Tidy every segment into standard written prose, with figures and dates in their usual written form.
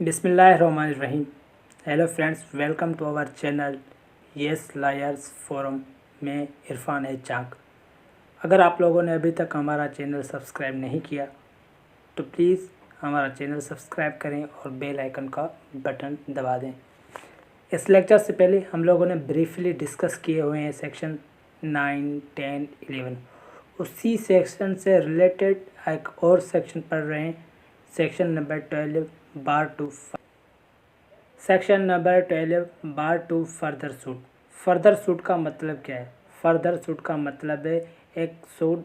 बिस्मिल्लाहिर्रहमानिर्रहीम। Hello friends, welcome to our channel Yes Lawyers Forum में इरफान है चाक। अगर आप लोगों ने अभी तक हमारा चैनल सब्सक्राइब नहीं किया तो प्लीज़ हमारा चैनल सब्सक्राइब करें और बेल आइकन का बटन दबा दें। इस लेक्चर से पहले हम लोगों ने ब्रीफली डिस्कस किए हुए हैं सेक्शन 9, 10, 11। उसी सेक्शन से रिलेटेड एक और सेक्शन पढ़ रहे हैं, section number 12 bar to section number 12 bar to further suit. Further suit का मतलब क्या है? फर्दर सूट का मतलब है एक सूट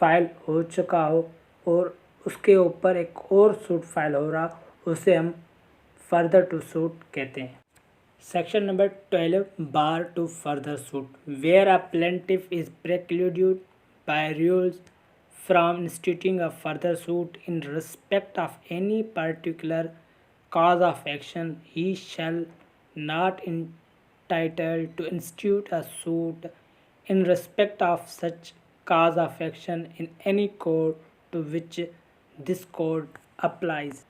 फाइल हो चुका हो और उसके ऊपर एक और सूट फाइल हो रहा, उसे हम फर्दर टू सूट कहते हैं। Section number 12 bar to further suit, where a plaintiff is precluded by rules from instituting a further suit in respect of any particular cause of action, he shall not entitled to institute a suit in respect of such cause of action in any court to which this code applies.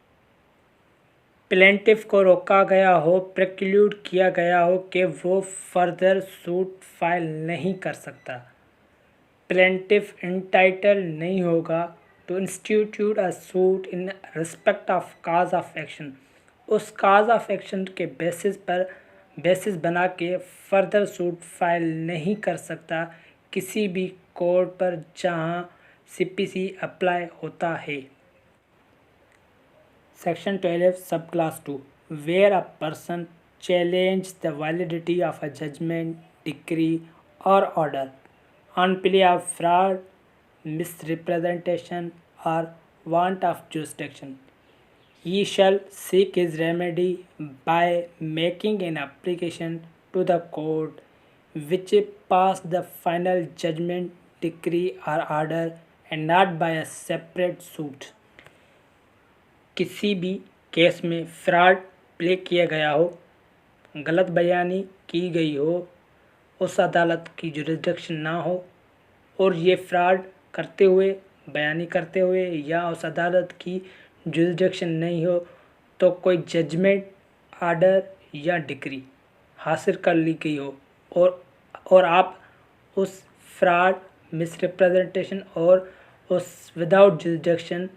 Plaintiff को रोका गया हो, प्रेक्लूड किया गया हो कि वो further suit file नहीं कर सकता, प्लेंटिफ इंटाइटल नहीं होगा to institute a suit in respect of cause of action, उस काज ऑफ एक्शन के बेसिस बना के फर्दर सूट फाइल नहीं कर सकता किसी भी कोर्ट पर जहां सीपीसी अप्लाई होता है। Section 12 sub class 2, where a person challenge the validity of a judgment, decree और order on plea of fraud, misrepresentation or want of jurisdiction, he shall seek his remedy by making an application to the court which passed the final judgment, decree or order and not by a separate suit. किसी भी case में fraud play किया गया हो, गलत बयानी की गई हो, उस अदालत की जुरिसडिक्शन ना हो और ये फ्रॉड करते हुए, बयानी करते हुए या उस अदालत की जुरिसडिक्शन नहीं हो तो कोई जजमेंट, आर्डर या डिक्री हासिल कर ली गई हो और आप उस फ्रॉड, मिसरिप्रेजेंटेशन और उस विदाउट जुरिसडिक्शन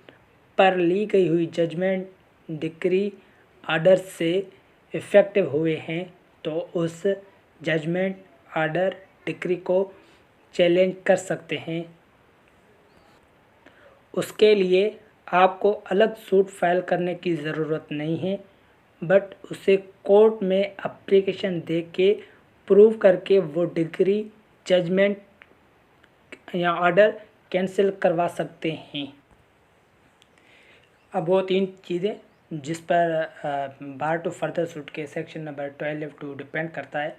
पर ली गई हुई जजमेंट, डिक्री, आर्डर से इफ़ेक्टिव हुए हैं तो उस जजमेंट, आर्डर, डिक्री को चैलेंज कर सकते हैं। उसके लिए आपको अलग सूट फाइल करने की ज़रूरत नहीं है, बट उसे कोर्ट में एप्लीकेशन दे के प्रूव करके वो डिक्री, जजमेंट या ऑर्डर कैंसिल करवा सकते हैं। अब वो 3 चीज़ें जिस पर बार टू फर्दर सूट के सेक्शन नंबर 12 टू डिपेंड करता है,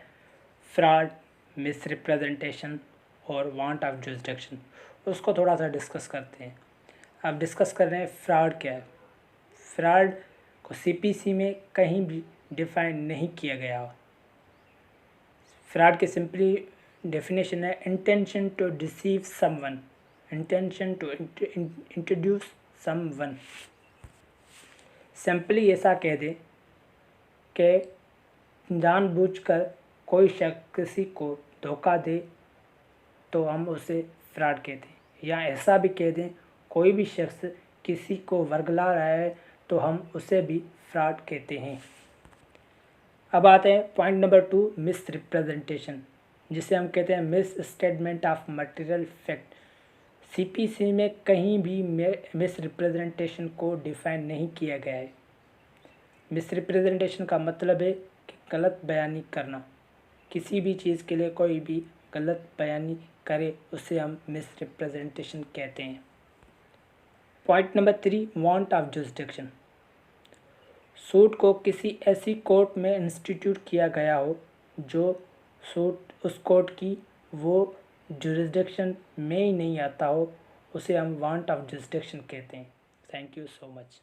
फ्रॉड, मिसरिप्रेजेंटेशन और वांट ऑफ जुरिसडिक्शन, उसको थोड़ा सा डिस्कस करते हैं। अब डिस्कस कर रहे हैं फ्रॉड क्या है। फ्रॉड को सीपीसी में कहीं भी डिफाइन नहीं किया गया। फ्रॉड की सिंपली डेफिनेशन है intention to deceive someone, intention to introduce someone. Simply ऐसा कह दे कि जानबूझकर कोई शख्स किसी को धोखा दे तो हम उसे फ्रॉड कहते हैं, या ऐसा भी कह दें कोई भी शख्स किसी को वर्गला रहा है तो हम उसे भी फ्रॉड कहते हैं। अब आते हैं पॉइंट नंबर 2, मिस रिप्रेजेंटेशन, जिसे हम कहते हैं miss statement of material fact. CPC में कहीं भी मिस रिप्रेजेंटेशन को डिफाइन नहीं किया गया है। मिस रिप्रेजेंटेशन का मतलब है कि गलत बयानी करना, किसी भी चीज़ के लिए कोई भी गलत बयानी करे उसे हम मिस रिप्रेजेंटेशन कहते हैं। Point number 3, want of jurisdiction, suit को किसी ऐसी कोर्ट में इंस्टीट्यूट किया गया हो जो सूट उस कोर्ट की वो जुरिसडिक्शन में ही नहीं आता हो, उसे हम वांट ऑफ जुरिसडिक्शन कहते हैं। Thank you so much.